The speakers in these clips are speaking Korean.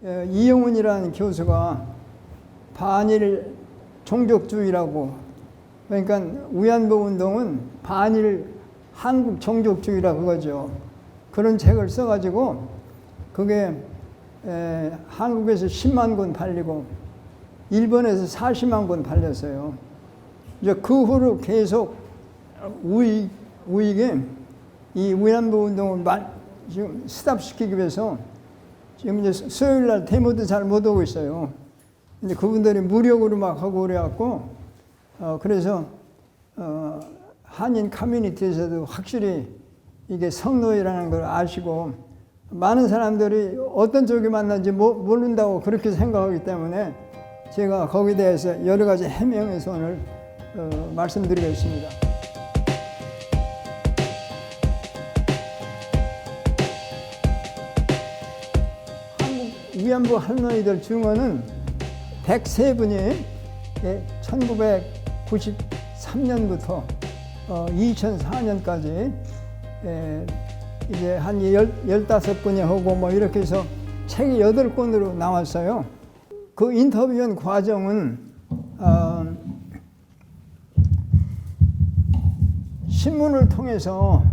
이용훈이라는 교수가 반일 종족주의라고, 그러니까 위안부 운동은 반일 한국 종족주의라 그거죠. 그런 책을 써가지고 그게 한국에서 10만 권 팔리고 일본에서 40만 권 팔렸어요. 이제 그 후로 계속 우익이 이 위안부 운동을 지금 스탑시키기 위해서 지금 이제 수요일 날 데모도 잘 못 오고 있어요. 근데 그분들이 무력으로 막 하고 그래갖고 그래서 한인 커뮤니티에서도 확실히 이게 성노예라는 걸 아시고 많은 사람들이 어떤 쪽이 맞는지 모른다고 그렇게 생각하기 때문에 제가 거기에 대해서 여러 가지 해명해서 오늘 말씀드리겠습니다. 한국 위안부 할머니들 증언은 103분이 1993년부터 2004년까지 이제 한 15분이 하고 뭐 이렇게 해서 책이 8권으로 나왔어요. 그 인터뷰한 과정은 신문을 통해서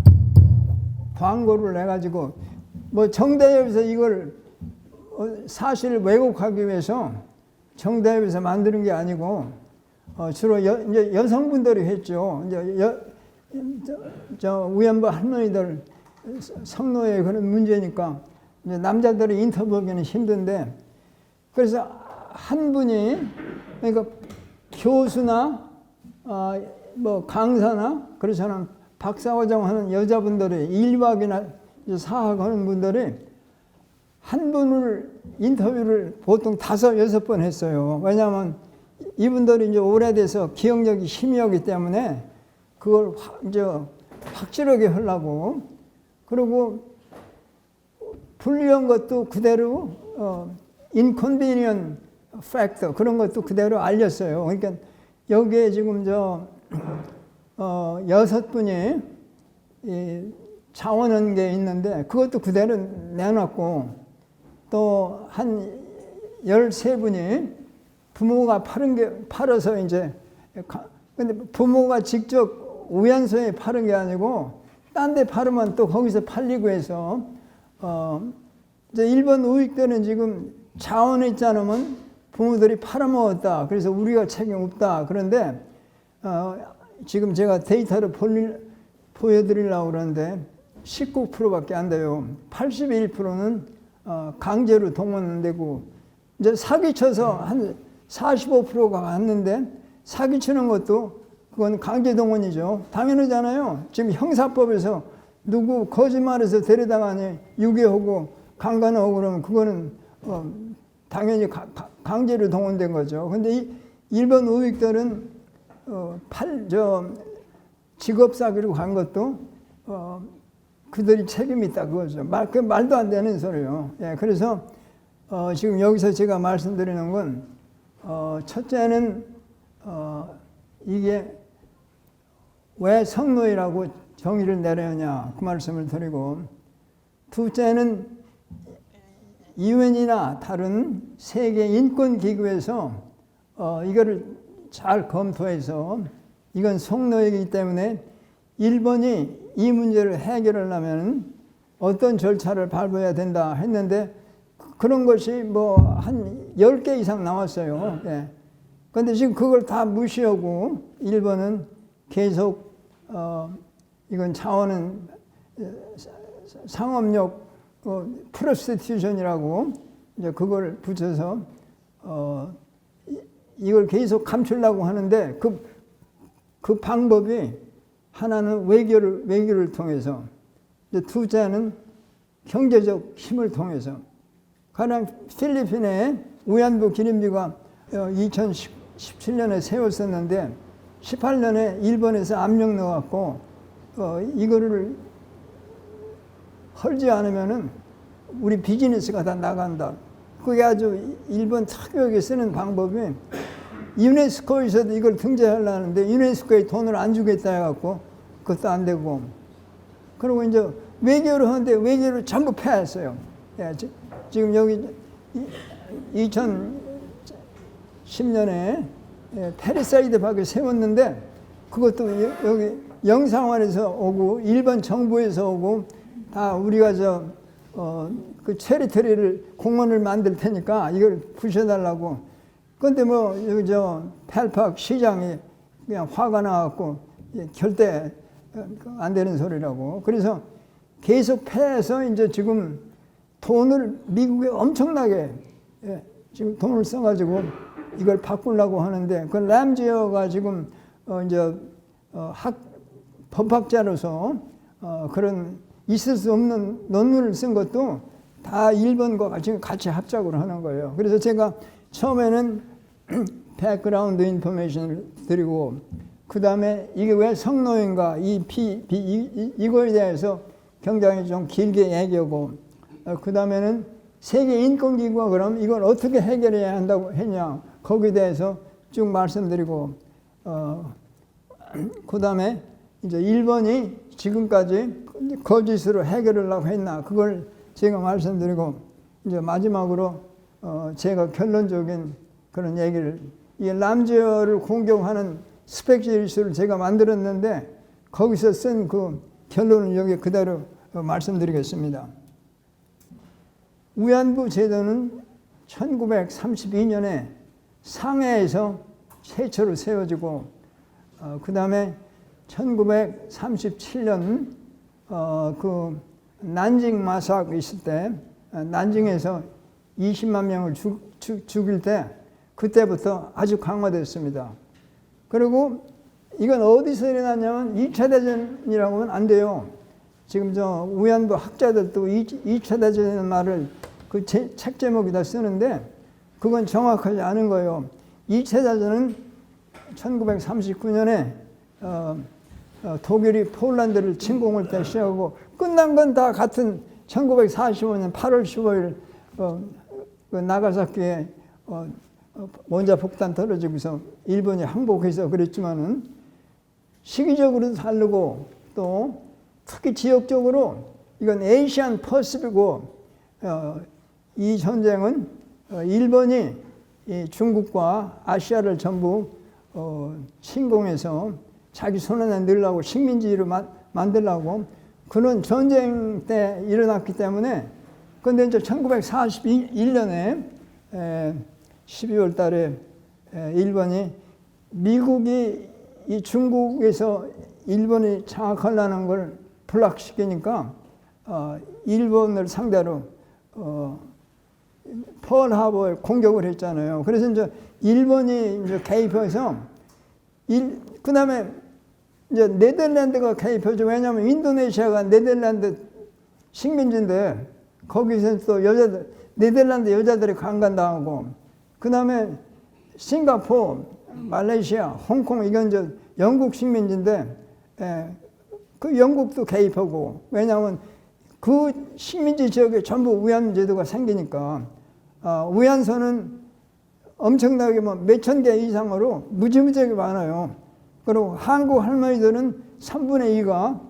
광고를 내가지고 뭐 정대협에서 이걸 사실을 왜곡하기 위해서 정대협에서 만드는 게 아니고 주로 이제 여성분들이 했죠. 이제 저 위안부 할머니들 성노예 그런 문제니까 이제 남자들이 인터뷰하기는 힘든데, 그래서 한 분이 그러니까 교수나 뭐 강사나 그렇잖아 박사과정 하는 여자분들이 일박이나 사학 하는 분들이 한 분을 인터뷰를 보통 5, 6번 했어요. 왜냐하면 이분들이 이제 오래돼서 기억력이 희미하기 때문에 그걸 이제 확실하게 하려고, 그리고 불리한 것도 그대로 inconvenient factor 그런 것도 그대로 알렸어요. 그러니까 여기에 지금 6분이 자원한 게 있는데 그것도 그대로 내놨고, 또 한 13분이 부모가 팔아서 이제, 근데 부모가 직접 위안소에 파는 게 아니고 딴 데 팔으면 또 거기서 팔리고 해서 이제 일본 우익들은 지금 자원했지 않으면 부모들이 팔아먹었다. 그래서 우리가 책임 없다. 그런데 지금 제가 데이터를 보여드리려고 그러는데 19%밖에 안 돼요. 81%는 강제로 동원되고, 이제 사기쳐서 한 45%가 왔는데, 사기치는 것도 그건 강제 동원이죠. 당연하잖아요. 지금 형사법에서 누구 거짓말해서 데려다가니 유괴하고 강간하고 그러면 그거는 당연히 강제로 동원된 거죠. 근데 이 일본 우익들은 직업 사기로 간 것도 그들이 책임이 있다 그거죠. 말도 안 되는 소리예요. 예, 그래서 지금 여기서 제가 말씀드리는 건 첫째는 이게 왜 성노예라고 정의를 내려냐 그 말씀을 드리고, 둘째는 유엔이나 다른 세계 인권기구에서 이거를 잘 검토해서 이건 성노예이기 때문에 일본이 이 문제를 해결하려면 어떤 절차를 밟아야 된다 했는데 그런 것이 뭐 한 10개 이상 나왔어요. 예. 그런데 지금 그걸 다 무시하고 일본은 계속 이건 자원은 상업력 프로스티튜션이라고 이제 그걸 붙여서 이걸 계속 감추려고 하는데 그 방법이 하나는 외교를 통해서, 이제 둘째는 경제적 힘을 통해서. 가령 필리핀에 위안부 기림비가 2017년에 세웠었는데 18년에 일본에서 압력 넣어갖고 이거를 헐지 않으면은 우리 비즈니스가 다 나간다. 그게 아주 일본 특유하게 쓰는 방법이, 유네스코에서도 이걸 등재하려는데 유네스코에 돈을 안 주겠다 해갖고 그것도 안 되고, 그리고 이제 외교를 하는데 외교를 전부 폐했어요. 예, 지금 여기 2010년에 페리사이드 박을 세웠는데 그것도 여기 영상원에서 오고 일본 정부에서 오고 다 우리가 그 체리토리를 공원을 만들 테니까 이걸 부셔달라고. 근데 뭐 여기 펠팍 시장이 그냥 화가 나갖고 절대 안 되는 소리라고. 그래서 계속 패해서 이제 지금 돈을 미국에 엄청나게 지금 돈을 써가지고 이걸 바꾸려고 하는데 그 램지어가 지금 이제 법학자로서 그런 있을 수 없는 논문을 쓴 것도 다 일본과 지금 같이 합작으로 하는 거예요. 그래서 제가 처음에는 백그라운드 인포메이션을 드리고 그 다음에 이게 왜 성노예인가 이거에 대해서 굉장히 좀 길게 얘기하고 그 다음에는 세계인권기구가 그럼 이걸 어떻게 해결해야 한다고 했냐 거기에 대해서 쭉 말씀드리고 그 다음에 이제 일본이 지금까지 거짓으로 해결하려고 했나 그걸 제가 말씀드리고 이제 마지막으로 제가 결론적인 그런 얘기를 이 람지어를 공격하는 스펙시리스를 제가 만들었는데 거기서 쓴 그 결론을 여기 그대로 말씀드리겠습니다. 위안부 제도는 1932년에 상해에서 최초로 세워지고 그 다음에 1937년 그 난징 마사크 있을 때 난징에서 20만 명을 죽일 때 그때부터 아주 강화됐습니다. 그리고 이건 어디서 일어났냐면 2차 대전이라고 하면 안 돼요. 지금 위안부 학자들도 2차 대전이라는 말을 그 책 제목에다 쓰는데 그건 정확하지 않은 거예요. 2차 대전은 1939년에 독일이 폴란드를 침공할 때 시작하고 끝난 건 다 같은 1945년 8월 15일 그 나가사키에 원자 폭탄 떨어지고서 일본이 항복해서 그랬지만은 시기적으로도 다르고 또 특히 지역적으로 이건 에이시안 퍼시픽이고 이 전쟁은 일본이 중국과 아시아를 전부 침공해서 자기 손안에 넣으려고 식민지로 만들려고 그런 전쟁 때 일어났기 때문에 근데 이제 1941년에 12월 달에 일본이 미국이 이 중국에서 일본이 장악하려는 걸 불락시키니까 일본을 상대로 펄하버에 공격을 했잖아요. 그래서 이제 일본이 이제 개입해서 그 다음에 이제 네덜란드가 개입하죠. 왜냐하면 인도네시아가 네덜란드 식민지인데 거기서 또 네덜란드 여자들이 강간당하고 그 다음에 싱가포르, 말레이시아, 홍콩 이건 이제 영국 식민지인데 그 영국도 개입하고 왜냐하면 그 식민지 지역에 전부 위안부 제도가 생기니까 위안소는 엄청나게 뭐 몇천 개 이상으로 무지무지하게 많아요. 그리고 한국 할머니들은 3분의 2가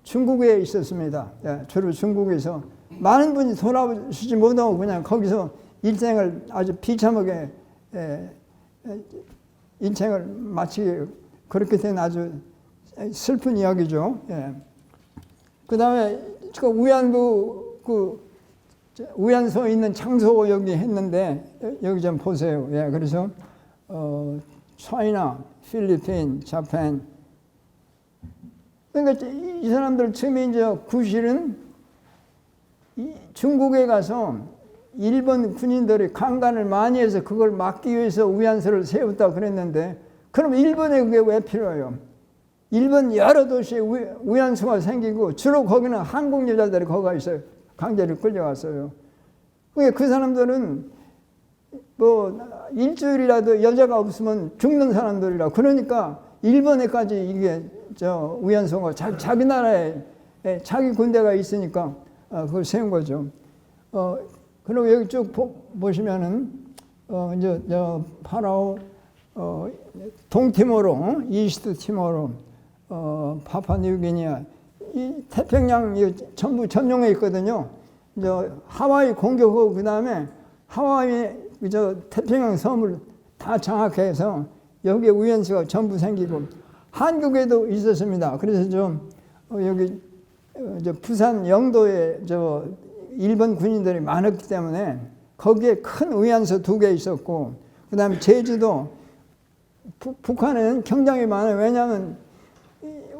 중국에 있었습니다. 주로 중국에서 많은 분이 돌아오시지 못하고 그냥 거기서 일생을 아주 비참하게 인생을 마치게 그렇게 된 아주 슬픈 이야기죠. 그 다음에 위안부 위안소에 있는 장소 여기 했는데 여기 좀 보세요. 그래서 차이나, 필리핀, 자판. 그러니까 이 사람들 처음에 이제 구실은 중국에 가서 일본 군인들이 강간을 많이 해서 그걸 막기 위해서 위안소를 세웠다 그랬는데 그럼 일본에 그게 왜 필요해요? 일본 여러 도시에 위안소가 생기고 주로 거기는 한국 여자들이 거기 가 있어요. 강제로 끌려갔어요. 그 사람들은 뭐 일주일이라도 여자가 없으면 죽는 사람들이라 그러니까 일본에까지 이게 위안소가 자기 나라에 자기 군대가 있으니까 그걸 세운 거죠. 그리고 여기 쭉 보시면은 이제 파라오 동티모로, 이스트 티모로, 파푸아뉴기니아 이 태평양 전부 점령해 있거든요. 이제 하와이 공격하고 그 다음에 하와이 태평양 섬을 다 장악해서 여기에 위안소가 전부 생기고 한국에도 있었습니다. 그래서 여기 부산 영도에 일본 군인들이 많았기 때문에 거기에 큰 위안소 2개 있었고, 그 다음에 제주도, 북한에는 굉장히 많아요. 왜냐하면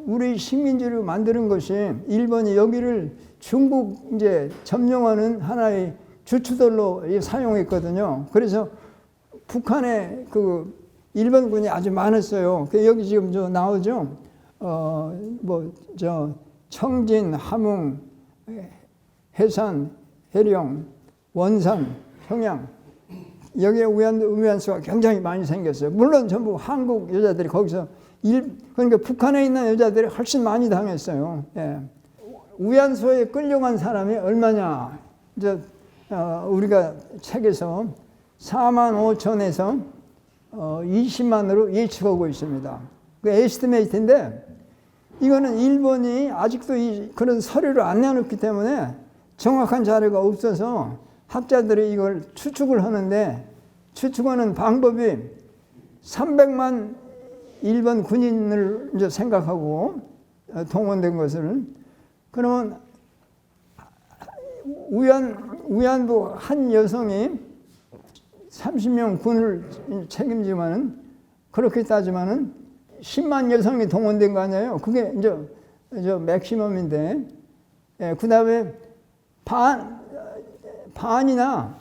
우리 식민지를 만드는 것이 일본이 여기를 중국 점령하는 하나의 주추들로 사용했거든요. 그래서 북한에 일본군이 아주 많았어요. 여기 지금 나오죠. 청진, 함흥, 해산, 해령, 원산, 평양. 여기에 위안소가 굉장히 많이 생겼어요. 물론 전부 한국 여자들이 거기서 그러니까 북한에 있는 여자들이 훨씬 많이 당했어요. 예. 위안소에 끌려간 사람이 얼마냐? 우리가 책에서 4만 5천에서 20만으로 예측하고 있습니다. 그 에스티메이트인데 이거는 일본이 아직도 그런 서류를 안 내놓기 때문에 정확한 자료가 없어서 학자들이 이걸 추측을 하는데, 추측하는 방법이 300만 일본 군인을 생각하고 동원된 것을, 그러면 위안부 한 여성이 30명 군을 책임지면은, 그렇게 따지면은 10만 여성이 동원된 거 아니에요. 그게 맥시멈인데, 예, 그 다음에 반이나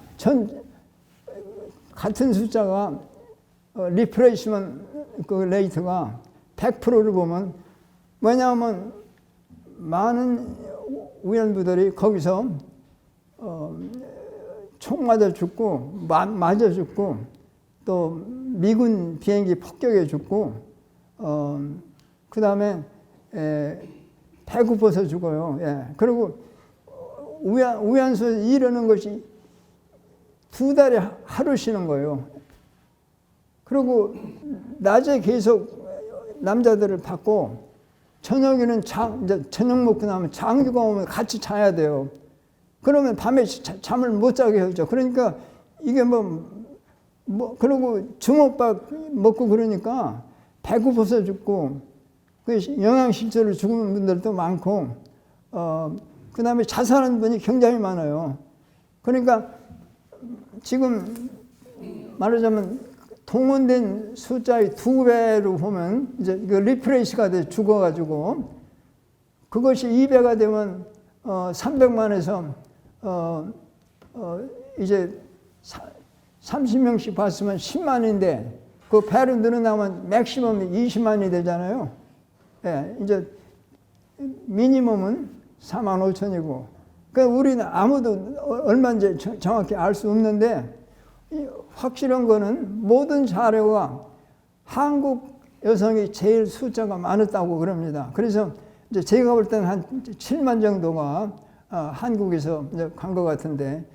같은 숫자가 리프레시먼트 레이트가 100%를 보면, 왜냐하면 많은 위안부들이 거기서 총 맞아 죽고, 맞아 죽고, 또 미군 비행기 폭격에 죽고, 그 다음에 배고파서 죽어요. 예. 그리고 위안소에서 일하는 것이 2달에 하루 쉬는 거예요. 그리고 낮에 계속 남자들을 받고, 저녁에는 저녁 먹고 나면 장교가 오면 같이 자야 돼요. 그러면 밤에 잠을 못 자게 하죠. 그러니까 이게 그러고 주먹밥 먹고 그러니까 배고파서 죽고, 영양실조로 죽은 분들도 많고, 그 다음에 자살하는 분이 굉장히 많아요. 그러니까 지금 말하자면 동원된 숫자의 2배로 보면 리프레시가 돼 죽어가지고, 그것이 2배가 되면 300만에서 이제 30명씩 봤으면 10만인데 그 배로 늘어나면 맥시멈이 20만이 되잖아요. 예, 이제 미니멈은 4만 5천이고, 그러니까 우리는 아무도 얼마인지 정확히 알 수 없는데, 확실한 거는 모든 자료가 한국 여성이 제일 숫자가 많았다고 그럽니다. 그래서 이제 제가 볼 때는 한 7만 정도가 한국에서 간 것 같은데,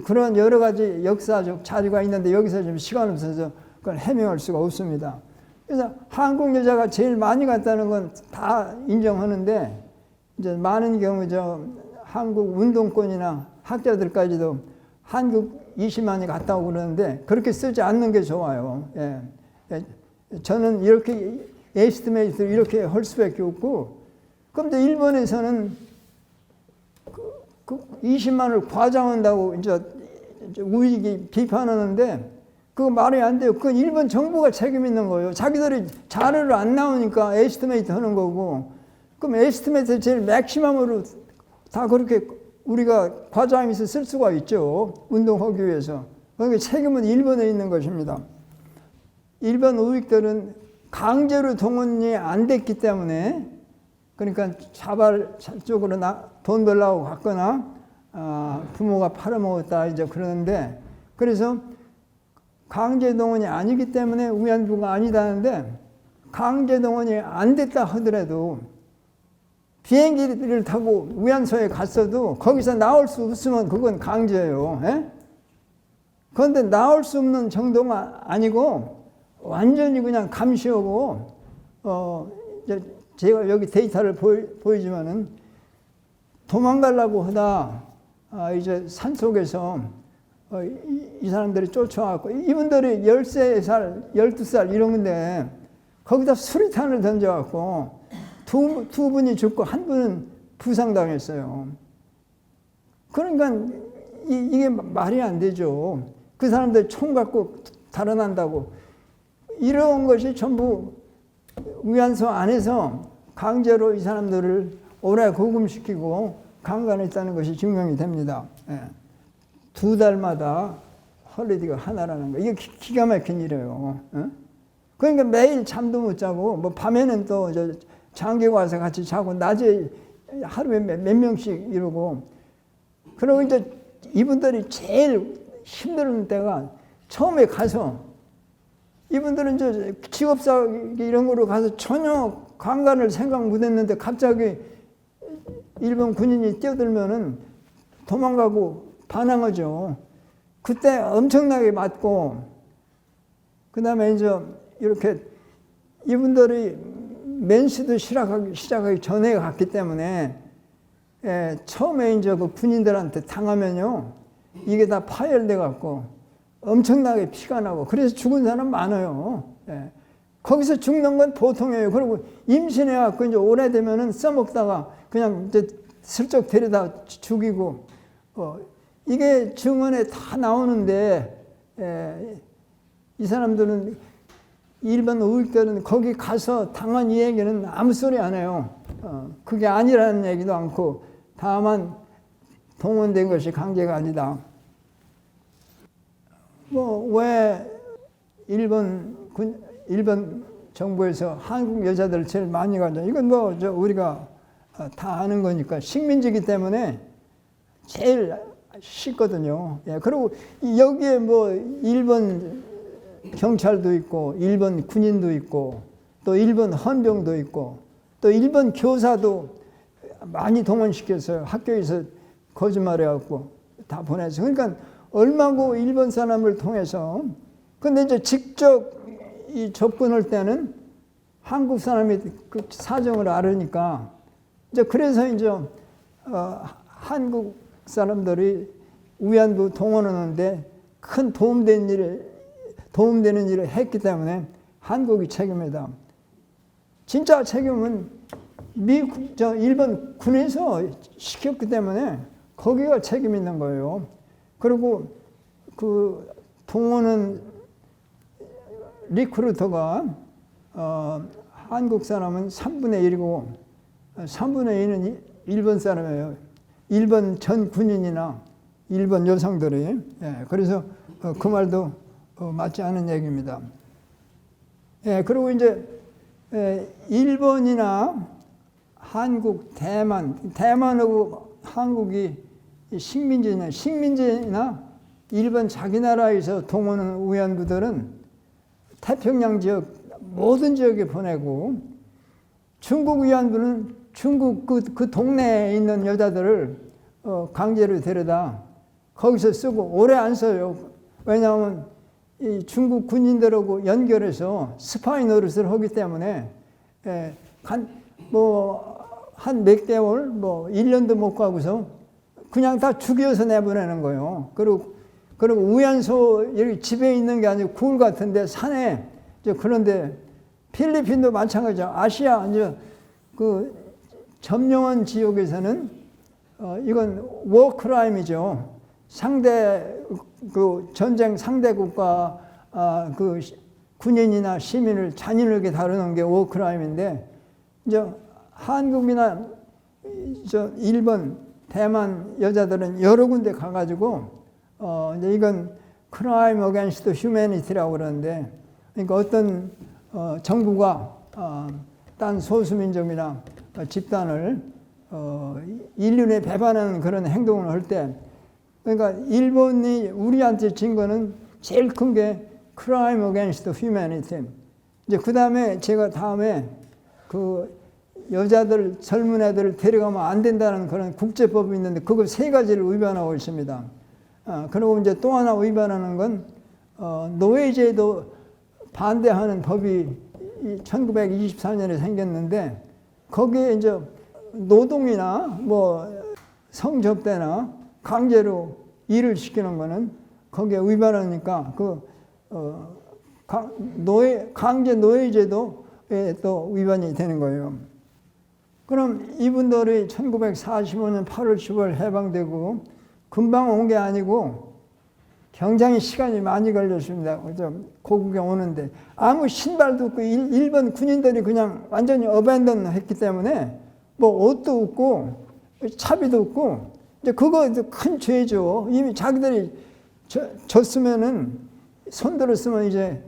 그런 여러 가지 역사적 자료가 있는데 여기서 좀 시간 없어서 그걸 해명할 수가 없습니다. 그래서 한국 여자가 제일 많이 갔다는 건 다 인정하는데, 이제 많은 경우 한국 운동권이나 학자들까지도 한국 20만이 갔다고 그러는데 그렇게 쓰지 않는 게 좋아요. 예. 저는 이렇게 에스티메이트를 이렇게 할 수밖에 없고, 그런데 일본에서는 그 20만을 과장한다고 우익이 비판하는데 그거 말이 안 돼요. 그건 일본 정부가 책임 있는 거예요. 자기들이 자료를 안 나오니까 에스티메이트 하는 거고, 그럼 에스티메이트 제일 맥시멈으로 다 그렇게 우리가 과장해서 쓸 수가 있죠. 운동하기 위해서. 그러니까 책임은 일본에 있는 것입니다. 일본 우익들은 강제로 동원이 안 됐기 때문에, 그러니까 자발적으로 돈 벌려고 갔거나 부모가 팔아먹었다 이제 그러는데, 그래서 강제 동원이 아니기 때문에 위안부가 아니다는데, 강제 동원이 안 됐다 하더라도 비행기를 타고 위안소에 갔어도 거기서 나올 수 없으면 그건 강제예요. 예? 그런데 나올 수 없는 정도가 아니고 완전히 그냥 감시하고, 제가 여기 데이터를 보이지만은 도망가려고 하다 이제 산속에서 이 사람들이 쫓아왔고, 이분들이 13살, 12살 이런 건데, 거기다 수리탄을 던져갖고, 두 분이 죽고 한 분은 부상당했어요. 그러니까 이게 말이 안 되죠. 그 사람들 총 갖고 달아난다고. 이런 것이 전부 위안소 안에서 강제로 이 사람들을 오래 구금시키고 강간했다는 것이 증명이 됩니다. 예. 2달마다 헐리데이가 하나라는 거. 이게 기가 막힌 일이에요. 예? 그러니까 매일 잠도 못 자고, 뭐 밤에는 또 장교 와서 같이 자고, 낮에 하루에 몇 명씩 이러고. 그리고 이제 이분들이 제일 힘든 때가 처음에 가서, 이분들은 이제 직업사 이런 거로 가서 전혀 강간을 생각 못 했는데 갑자기 일본 군인이 뛰어들면은 도망가고 반항하죠. 그때 엄청나게 맞고, 그 다음에 이제 이렇게 이분들이 맨시도 시작하기 전에 갔기 때문에, 처음에 이제 그 군인들한테 당하면요, 이게 다 파열돼 갖고 엄청나게 피가 나고, 그래서 죽은 사람 많아요. 거기서 죽는 건 보통이에요. 그리고 임신해 갖고 이제 오래되면은 써먹다가 그냥 이제 슬쩍 데려다 죽이고, 이게 증언에 다 나오는데, 이 사람들은 일본 우익들은 거기 가서 당한 이 얘기는 아무 소리 안 해요. 그게 아니라는 얘기도 않고, 다만 동원된 것이 강제가 아니다. 왜 일본 정부에서 한국 여자들을 제일 많이 가죠? 이건 우리가 다 아는 거니까. 식민지기 때문에 제일 쉽거든요. 그리고 여기에 일본 경찰도 있고, 일본 군인도 있고, 또 일본 헌병도 있고, 또 일본 교사도 많이 동원시켰어요. 학교에서 거짓말해갖고 다 보내서. 그러니까 얼마고 일본 사람을 통해서. 근데 이제 직접 이 접근할 때는 한국 사람이 그 사정을 알으니까, 이제 그래서 이제 한국 사람들이 위안부 동원하는데 큰 도움되는 일을 했기 때문에 한국이 책임이다. 진짜 책임은 일본 군에서 시켰기 때문에 거기가 책임 있는 거예요. 그리고 그 동원은 리크루터가 한국 사람은 3분의 1이고 3분의 2는 일본 사람이에요. 일본 전 군인이나 일본 여성들이. 그래서 그 말도 맞지 않은 얘기입니다. 그리고 이제 일본이나 한국, 대만하고 한국이 식민지나 일본 자기 나라에서 동원한 위안부들은 태평양 지역 모든 지역에 보내고, 중국 위안부는 중국 그 동네에 있는 여자들을 강제로 데려다 거기서 쓰고 오래 안 써요. 왜냐하면 이 중국 군인들하고 연결해서 스파이 노릇을 하기 때문에 한 몇 개월, 1년도 못 가고서 그냥 다 죽여서 내보내는 거예요. 그리고 위안소 여기 집에 있는 게 아니고 굴 같은데 산에, 그런데 필리핀도 마찬가지죠. 아시아 이제 그 점령한 지역에서는 이건 워크라임이죠. 그 전쟁 상대 국가 그 군인이나 시민을 잔인하게 다루는 게 워크라임인데, 이제 한국이나 일본, 대만 여자들은 여러 군데 가가지고 이제 이건 크라임 어게인스트 휴머니티라고 그러는데, 그러니까 어떤 정부가 딴 소수민족이나 집단을 인륜에 배반하는 그런 행동을 할 때, 그러니까 일본이 우리한테 진 거는 제일 큰 게 크라임 어게인스트 휴머니티. 이제 그 다음에 제가 다음에 그 여자들, 젊은 애들을 데려가면 안 된다는 그런 국제법이 있는데 그거 3가지를 위반하고 있습니다. 그리고 이제 또 하나 위반하는 건 노예제도 반대하는 법이 1924년에 생겼는데, 거기에 이제 노동이나 성접대나 강제로 일을 시키는 거는 거기에 위반하니까 강제 노예제도에 또 위반이 되는 거예요. 그럼 이분들이 1945년 8월 10월 해방되고 금방 온 게 아니고 굉장히 시간이 많이 걸렸습니다. 고국에 오는데 아무 신발도 없고 일본 군인들이 그냥 완전히 어벤던 했기 때문에 뭐 옷도 없고 차비도 없고 이제 그거 큰 죄죠. 이미 자기들이 졌으면은 손 들었으면 이제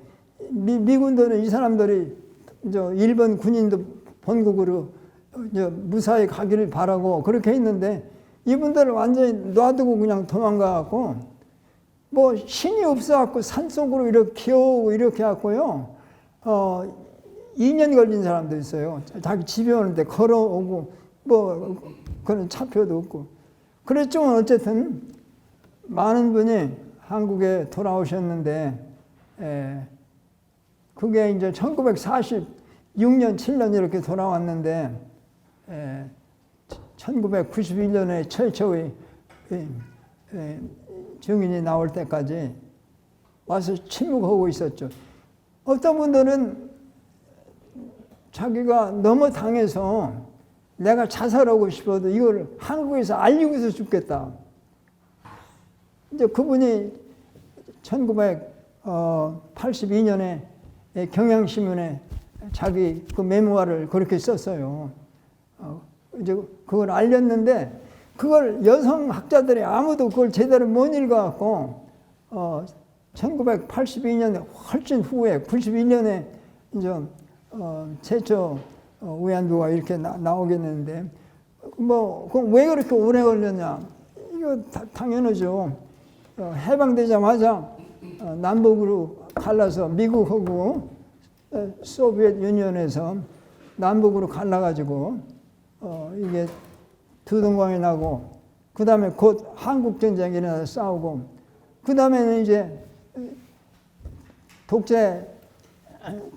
미군들은 이 사람들이 이제 일본 군인도 본국으로 이제 무사히 가기를 바라고 그렇게 했는데 이분들을 완전히 놔두고 그냥 도망가갖고 뭐 힘이 없어갖고 산속으로 이렇게 기어오고 이렇게 해갖고요. 2년 걸린 사람도 있어요. 자기 집에 오는데 걸어오고 뭐 그런 차표도 없고. 그랬지만 어쨌든 많은 분이 한국에 돌아오셨는데 그게 이제 1946년 7년 이렇게 돌아왔는데 1991년에 최초의 증인이 나올 때까지 와서 침묵하고 있었죠. 어떤 분들은 자기가 너무 당해서 내가 자살하고 싶어도 이걸 한국에서 알리고서 죽겠다. 이제 그분이 1982년에 경향신문에 자기 그 메모아를 그렇게 썼어요. 이제 그걸 알렸는데 그걸 여성 학자들이 아무도 그걸 제대로 못 읽어갖고 1982년에 훨씬 후에 91년에 이제 최초 위안부가 이렇게 나오겠는데 뭐 그럼 왜 그렇게 오래 걸렸냐? 이거 당연하죠. 해방되자마자 남북으로 갈라서 미국하고 소비에트 유니언에서 남북으로 갈라가지고 이게 두동강이 나고 그 다음에 곧 한국 전쟁이 일어나서 싸우고 그 다음에는 이제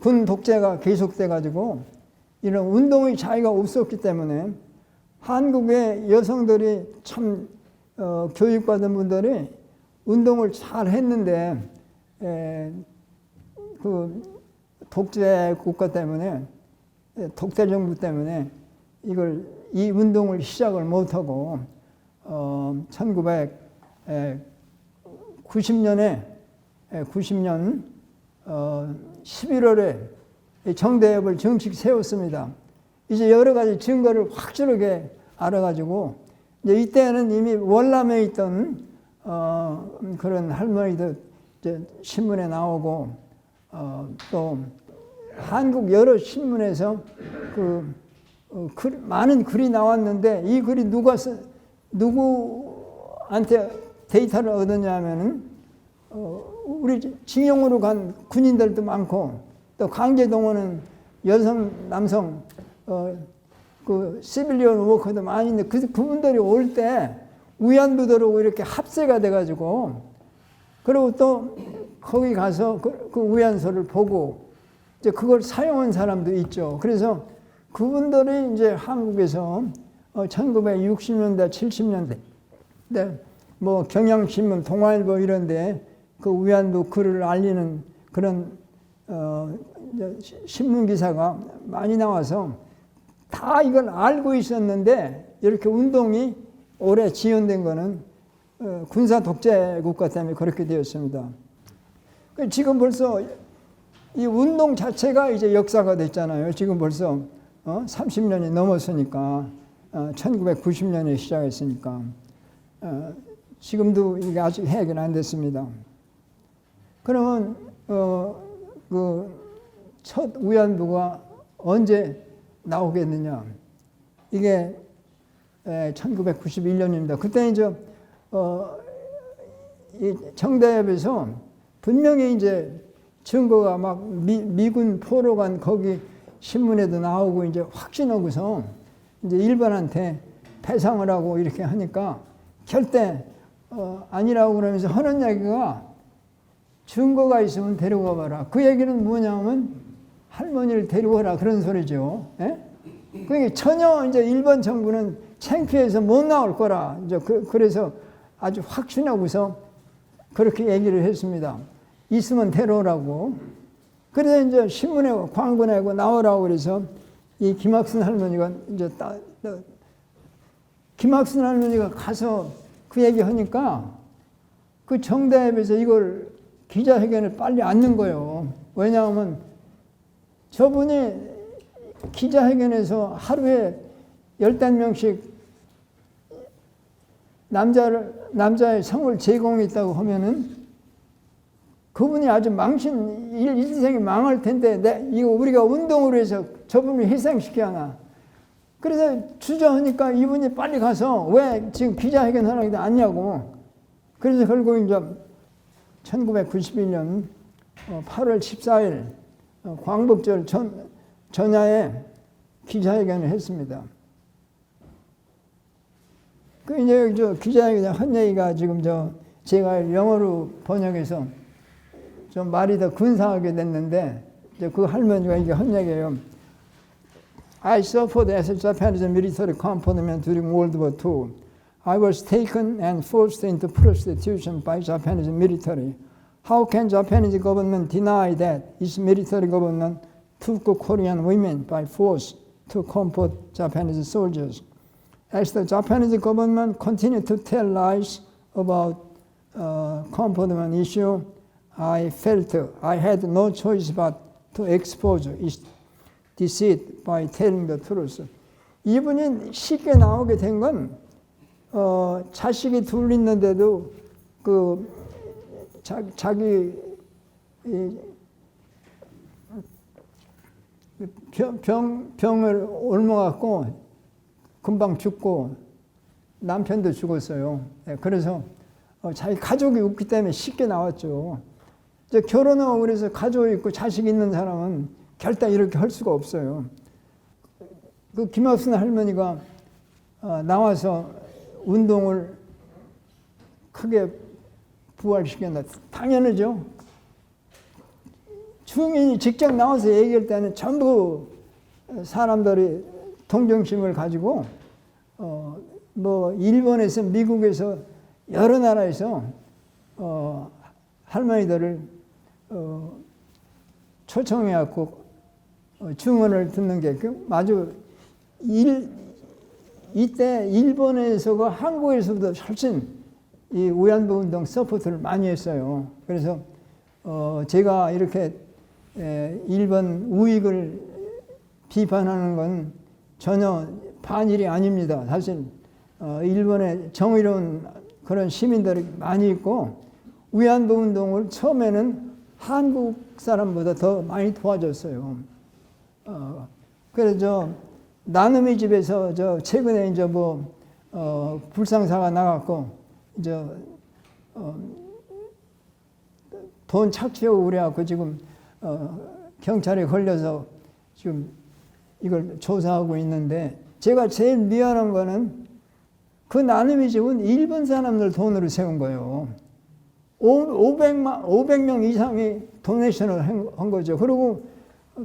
군 독재가 계속돼가지고 이런 운동의 자유가 없었기 때문에 한국의 여성들이 참 교육받은 분들이 운동을 잘 했는데 그 독재 국가 때문에 독재 정부 때문에 이 운동을 시작을 못하고 1990년 11월에 정대협을 정식 세웠습니다. 이제 여러 가지 증거를 확실하게 알아가지고 이제 이때는 이미 월남에 있던 그런 할머니들 이제 신문에 나오고 또 한국 여러 신문에서 많은 글이 나왔는데 이 글이 누구한테 데이터를 얻었냐면은 우리 징용으로 간 군인들도 많고 또 강제동원은 여성, 남성 그 시빌리언 워커도 많이 있는데 그분들이 올 때 위안부들하고 이렇게 합세가 돼가지고 그리고 또 거기 가서 그 위안소를 보고 이제 그걸 사용한 사람도 있죠. 그래서 그분들이 이제 한국에서 1960년대, 70년대 뭐 경향신문, 동아일보 이런데 그 위안부 글을 알리는 그런 신문 기사가 많이 나와서 다 이걸 알고 있었는데 이렇게 운동이 오래 지연된 거는 군사 독재 국가 때문에 그렇게 되었습니다. 지금 벌써 이 운동 자체가 이제 역사가 됐잖아요. 지금 벌써 30년이 넘었으니까 1990년에 시작했으니까 지금도 이게 아직 해결 안 됐습니다. 그러면 그 첫 위안부가 언제 나오겠느냐? 이게 1991년입니다. 그때 이제 이 정대협에서 분명히 이제 증거가 막 미군 포로관 거기 신문에도 나오고 이제 확신하고서 이제 일본한테 배상을 하고 이렇게 하니까 절대 아니라고 그러면서 하는 얘기가 증거가 있으면 데려가 봐라. 그 얘기는 뭐냐면 할머니를 데려오라 그런 소리죠. 예? 그러니까 전혀 이제 일본 정부는 창피해서 못 나올 거라. 이제 그래서 아주 확신하고서 그렇게 얘기를 했습니다. 있으면 데려오라고. 그래서 이제 신문에 광고 내고 나오라고 그래서 이 김학순 할머니가 이제 김학순 할머니가 가서 그 얘기 하니까 그 정대협에서 이걸 기자회견을 빨리 앉는 거예요. 왜냐하면 저분이 기자회견에서 하루에 15명씩 남자의 성을 제공했다고 하면은 그분이 아주 일생이 망할 텐데, 이거 우리가 운동으로 해서 저분을 희생시켜야 하나. 그래서 주저하니까 이분이 빨리 가서 왜 지금 기자회견 하라고 앉냐고. 그래서 결국 이제 1991년 8월 14일 광복절 전야에 기자회견을 했습니다. 그 이제 저 기자회견 한 얘기가 지금 제가 영어로 번역해서 좀 말이 더 근사하게 됐는데, 이제 그 할머니가 이게 한 얘기예요. I suffered as a Japanese military component during World War II. I was taken and forced into prostitution by Japanese military. How can Japanese government deny that its military government took Korean women by force to comfort Japanese soldiers? As the Japanese government continued to tell lies about comportment issue, I felt I had no choice but to expose its deceit by telling the truth. 이분이 쉽게 나오게 된 건 자식이 둘 있는데도 자기 병을 옮아갖고 금방 죽고 남편도 죽었어요. 그래서 자기 가족이 없기 때문에 쉽게 나왔죠. 이제 결혼하고 그래서 가족이 있고 자식이 있는 사람은 결단 이렇게 할 수가 없어요. 그 김학순 할머니가 나와서 운동을 크게 부활시켰나? 당연하죠. 주민이 직접 나와서 얘기할 때는 전부 사람들이 동정심을 가지고 뭐 일본에서 미국에서 여러 나라에서 할머니들을 초청해갖고 증언을 듣는 게 아주 이때 일본에서가 한국에서도 훨씬 이 위안부 운동 서포트를 많이 했어요. 그래서 제가 이렇게 일본 우익을 비판하는 건 전혀 반일이 아닙니다. 사실 일본에 정의로운 그런 시민들이 많이 있고 위안부 운동을 처음에는 한국 사람보다 더 많이 도와줬어요. 그래서 나눔의 집에서 최근에 이제 불상사가 나갔고 돈 착취하고 그래갖고 지금 경찰에 걸려서 지금 이걸 조사하고 있는데, 제가 제일 미안한 거는 그 나눔의 집은 일본 사람들 돈으로 세운 거예요. 500명 이상이 도네이션을 한 거죠. 그리고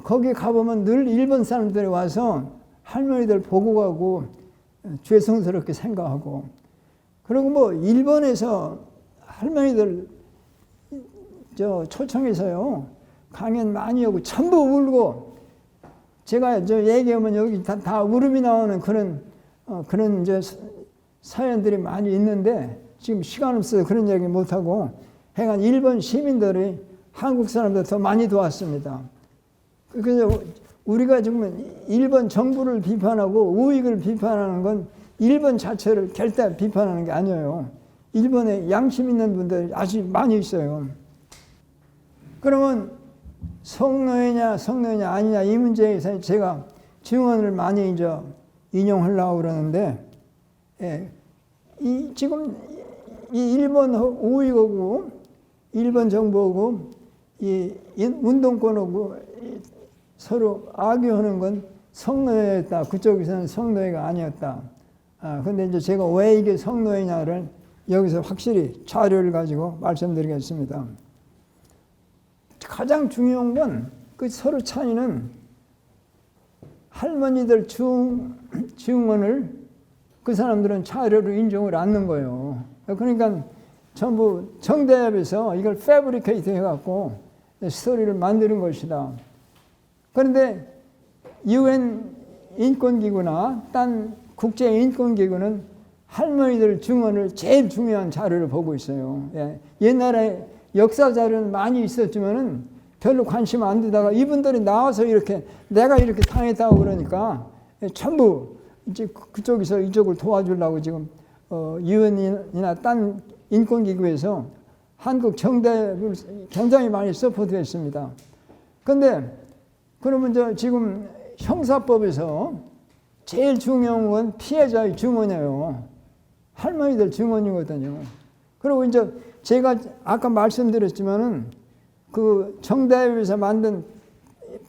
거기 가보면 늘 일본 사람들이 와서 할머니들 보고 가고 죄송스럽게 생각하고, 그리고 일본에서 할머니들 초청해서요 강연 많이 하고 전부 울고, 제가 얘기하면 여기 다 울음이 나오는 그런 이제 사연들이 많이 있는데 지금 시간 없어서 그런 얘기 못 하고, 하여간 일본 시민들이 한국 사람들 더 많이 도왔습니다. 그래서 우리가 지금 일본 정부를 비판하고 우익을 비판하는 건 일본 자체를 결단 비판하는 게 아니에요. 일본에 양심 있는 분들이 아주 많이 있어요. 그러면 성노예냐 아니냐 이 문제에서 제가 증언을 많이 인용하려고 그러는데, 지금 이 일본 우익하고 일본 정부하고 이 운동권하고 서로 악유하는 건 성노예였다. 그쪽에서는 성노예가 아니었다. 근데 이제 제가 왜 이게 성노예냐를 여기서 확실히 자료를 가지고 말씀드리겠습니다. 가장 중요한 건 그 서로 차이는 할머니들 증언을 그 사람들은 자료로 인정을 않는 거예요. 그러니까 전부 정대협에서 이걸 패브리케이트 해갖고 스토리를 만드는 것이다. 그런데 UN 인권기구나 딴 국제인권기구는 할머니들 증언을 제일 중요한 자료를 보고 있어요. 예. 옛날에 역사 자료는 많이 있었지만은 별로 관심 안 두다가 이분들이 나와서 이렇게 내가 이렇게 당했다고 그러니까 전부 이제 그쪽에서 이쪽을 도와주려고 지금 유엔이나 딴 인권기구에서 한국 정대를 굉장히 많이 서포트했습니다. 그런데 그러면 지금 형사법에서 제일 중요한 건 피해자의 증언이에요. 할머니들 증언이거든요. 그리고 이제 제가 아까 말씀드렸지만은 그 정대협에서 만든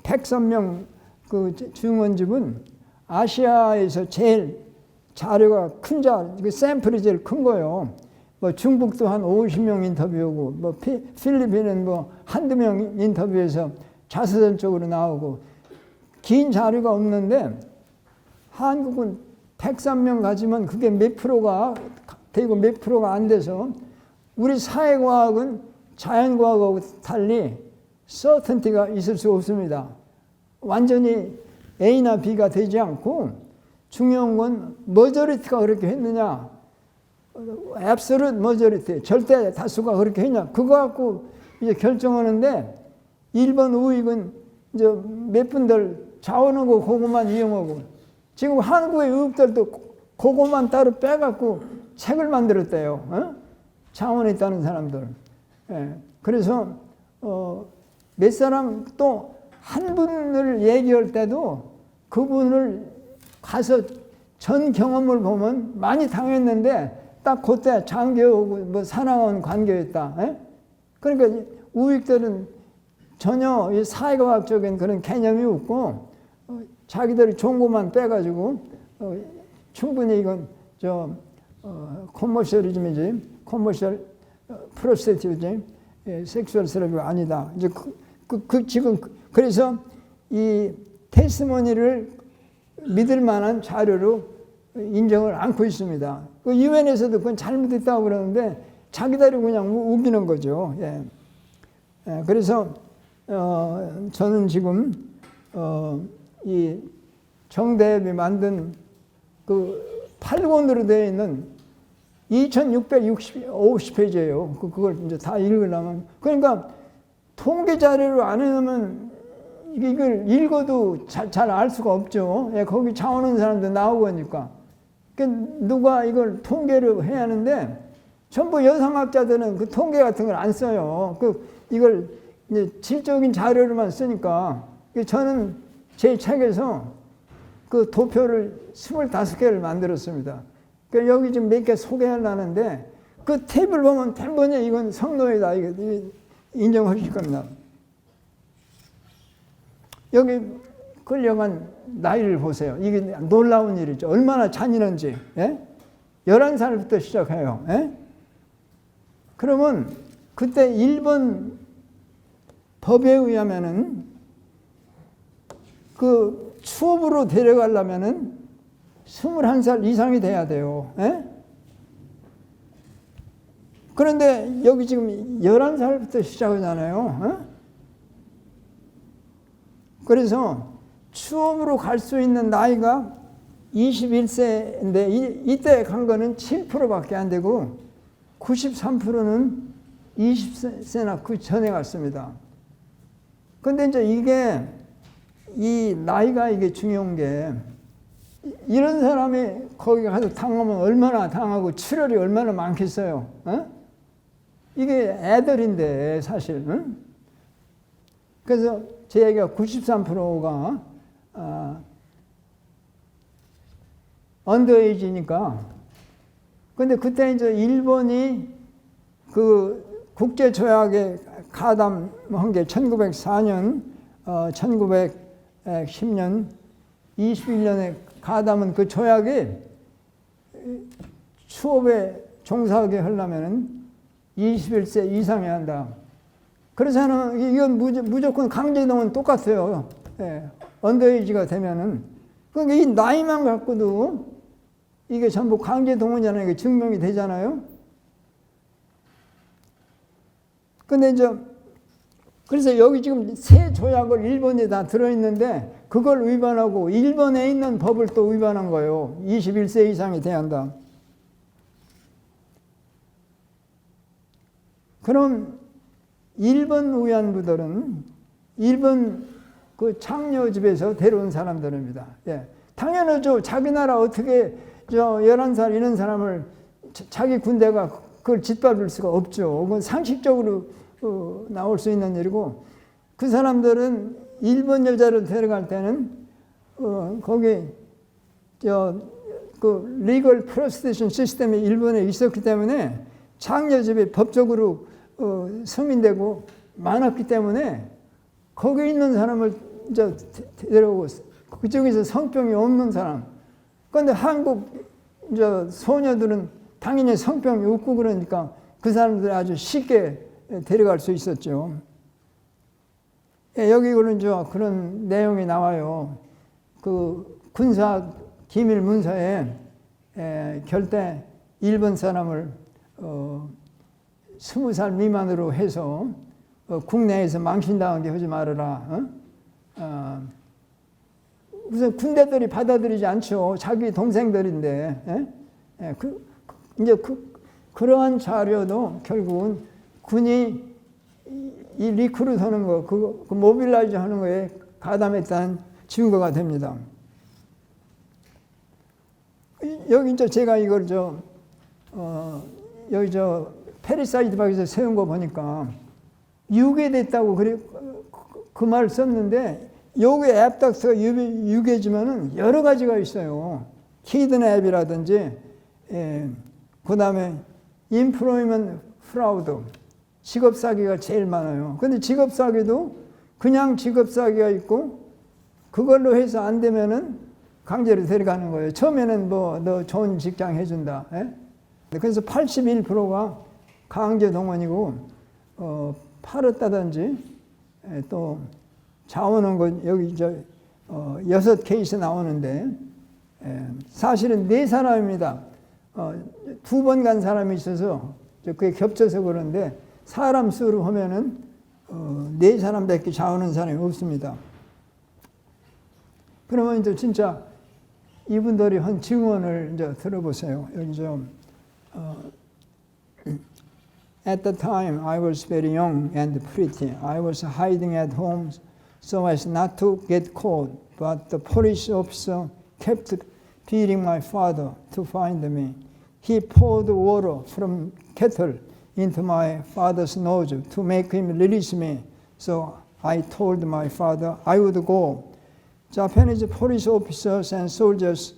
103명 그 증언집은 아시아에서 제일 자료가 큰 그 샘플이 제일 큰 거예요. 뭐 중국도 한 50명 인터뷰하고 뭐 필리핀은 뭐 한두 명 인터뷰해서 자서전적으로 나오고 긴 자료가 없는데 한국은 103명 가지면 그게 몇 프로가 되고 몇 프로가 안 돼서 우리 사회과학은 자연과학하고 달리 서턴티가 있을 수 없습니다. 완전히 A나 B가 되지 않고 중요한 건 머저리티가 그렇게 했느냐 앱솔루트 머저리티 절대 다수가 그렇게 했냐 그거 갖고 이제 결정하는데 1번 우익은 이제 몇 분들 자원하고 그것만 이용하고 지금 한국의 의혹들도 그것만 따로 빼갖고 책을 만들었대요. 어? 자원에 있다는 사람들. 예. 그래서 몇 사람 또 한 분을 얘기할 때도 그분을 가서 전 경험을 보면 많이 당했는데 딱 그때 장교하고 뭐 사랑하는 관계였다. 예? 그러니까 우익들은 전혀 이 사회과학적인 그런 개념이 없고 자기들이 좋은 것만 빼가지고 충분히 이건 커머셜리즘이지 커머셜 프로스티튜트지 섹슈얼 세러비가 아니다. 이제 지금 그래서 이 테스티모니를 믿을 만한 자료로 인정을 않고 있습니다. 그 유엔에서도 그건 잘못했다고 그러는데 자기들이 그냥 우기는 거죠. 예. 그래서 저는 지금 이 정대협이 만든 그 8권으로 되어 있는 2650페이지예요. 그걸 이제 다 읽으려면 그러니까 통계 자료로 안 해놓으면 이걸 읽어도 잘 알 수가 없죠. 예, 거기 자원하는 사람도 나오고 하니까. 그러니까 누가 이걸 통계로 해야 하는데 전부 여성학자들은 그 통계 같은 걸 안 써요. 이걸 이제 질적인 자료로만 쓰니까 저는 제 책에서 그 도표를 25개를 만들었습니다. 그러니까 여기 지금 몇 개 소개하려는데 그 탭을 보면 대부분이 이건 성노예다. 이거 인정하실 겁니다. 여기 끌려간 나이를 보세요. 이게 놀라운 일이죠. 얼마나 잔인한지. 예? 11살부터 시작해요. 예? 그러면 그때 일본 법에 의하면은 그 추업으로 데려가려면은 21살 이상이 돼야 돼요. 예? 그런데 여기 지금 11살부터 시작하잖아요. 예? 그래서 추업으로 갈 수 있는 나이가 21세인데 이때 간 거는 7%밖에 안 되고 93%는 20세나 그 전에 갔습니다. 근데 이제 이게 이 나이가 이게 중요한 게 이런 사람이 거기 가서 당하면 얼마나 당하고 출혈이 얼마나 많겠어요. 어? 이게 애들인데 사실. 응? 그래서 제 얘기가 93%가 언더에이지니까. 근데 그때 이제 일본이 그 국제조약에 가담한 게 1904년, 1910년, 21년에 가담은 그 조약이 추업에 종사하게 하려면 21세 이상이 한다. 그래서는 이건 무조건 강제동은 똑같아요. 예, 언더에이지가 되면은. 그러니까 이 나이만 갖고도 이게 전부 강제동원이라는 게 증명이 되잖아요. 근데 이제 그래서 여기 지금 세 조약을 일본에 다 들어있는데 그걸 위반하고 일본에 있는 법을 또 위반한 거예요. 21세 이상이 돼야 한다. 그럼 일본 위안부들은 일본 그 창녀집에서 데려온 사람들입니다. 예. 당연하죠. 자기 나라 어떻게 11살 이런 사람을 자기 군대가 그걸 짓밟을 수가 없죠. 그건 상식적으로 나올 수 있는 일이고, 그 사람들은 일본 여자를 데려갈 때는 거기 그 리걸 프로스티튜션 시스템이 일본에 있었기 때문에 창녀집이 법적으로 승인되고 많았기 때문에 거기 있는 사람을 이제 데려오고 그쪽에서 성병이 없는 사람. 그런데 한국 이제 소녀들은 당연히 성병이 없고 그러니까 그 사람들이 아주 쉽게 데려갈 수 있었죠. 예, 여기 그런 내용이 나와요. 그 군사 기밀 문서에 결대 일본 사람을 20살 미만으로 해서 국내에서 망신당하게 하지 말아라. 우선 군대들이 받아들이지 않죠. 자기 동생들인데. 이제 그러한 자료도 결국은 군이 이 리크루트 하는 거, 그 모빌라이즈 하는 거에 가담했다는 증거가 됩니다. 여기 이제 제가 이걸 여기 페리사이드 박에서 세운 거 보니까 유괴됐다고 그 말 썼는데 여기 앱닥스가 유괴지만은 여러 가지가 있어요. 키드냅이라든지 그 다음에 인플로이먼트 프라우드, 직업 사기가 제일 많아요. 근데 직업 사기도 그냥 직업 사기가 있고 그걸로 해서 안 되면은 강제로 데려가는 거예요. 처음에는 너 좋은 직장 해준다. 그래서 81%가 강제 동원이고 팔았다든지 또 자원한 건 여기 6케이스 나오는데 사실은 4사람입니다. 2번 간 사람이 있어서 그게 겹쳐서 그런데 사람 수로 하면은 4사람밖에 자원한 사람이 없습니다. 그러면 이제 진짜 이분들이 한 증언을 이제 들어보세요. 여기 At the time, I was very young and pretty. I was hiding at home so as not to get caught. But the police officer kept beating my father to find me. He poured water from kettle into my father's nose to make him release me. So I told my father I would go. Japanese police officers and soldiers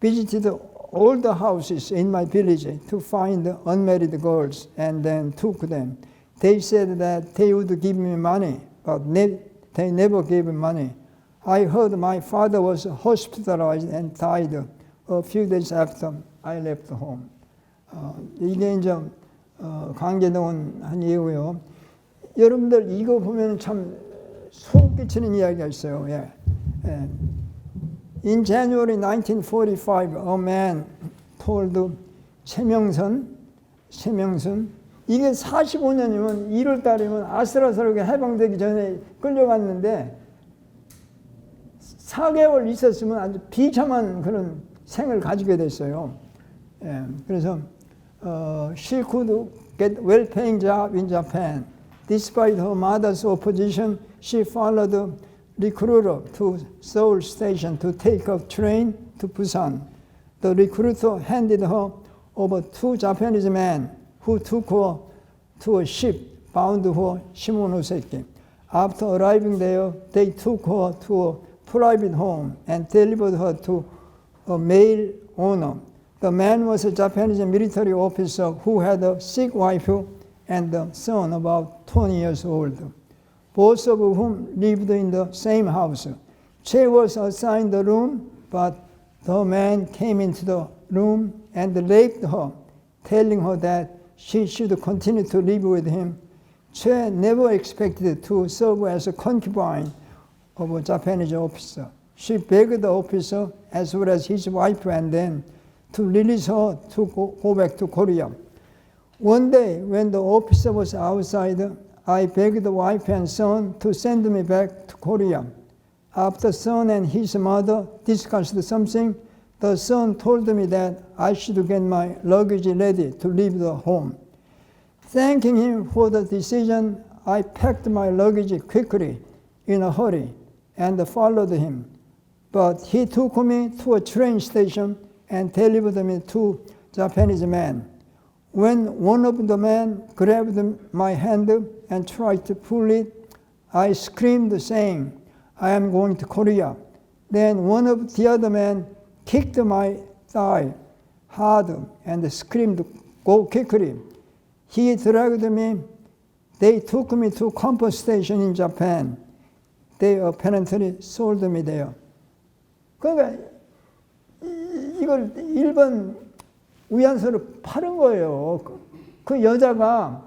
visited all the houses in my village to find unmarried girls and then took them. They said that they would give me money, but they never gave me money. I heard my father was hospitalized and died a few days after I left home. 이게 이제 강제동원 한 이유고요. 여러분들 이거 보면 참 소름 끼치는 이야기가 있어요. In January 1945, a man told 최명선, 이게 45년이면 1월 달이면 아슬아슬하게 해방되기 전에 끌려갔는데 4개월 있었으면 아주 비참한 그런 생을 가지게 됐어요. 그래서 she could get well-paying job in Japan. Despite her mother's opposition, she followed recruiter to Seoul Station to take a train to Busan. The recruiter handed her over 2 Japanese men who took her to a ship bound for Shimonoseki. After arriving there, they took her to a private home and delivered her to a male owner. The man was a Japanese military officer who had a sick wife and a son about 20 years old. Both of whom lived in the same house. Che was assigned the room, but the man came into the room and raped her, telling her that she should continue to live with him. Che never expected to serve as a concubine of a Japanese officer. She begged the officer, as well as his wife and them, to release her to go back to Korea. One day, when the officer was outside, I begged the wife and son to send me back to Korea. After son and his mother discussed something, the son told me that I should get my luggage ready to leave the home. Thanking him for the decision, I packed my luggage quickly in a hurry and followed him. But he took me to a train station and delivered me to Japanese men. When one of the men grabbed my hand and tried to pull it, I screamed, saying, I am going to Korea. Then one of the other men kicked my thigh hard and screamed, go quickly. He dragged me. They took me to Comfort Station in Japan. They apparently sold me there. 그러니까 이걸 일본 위안소를 팔은 거예요. 그 여자가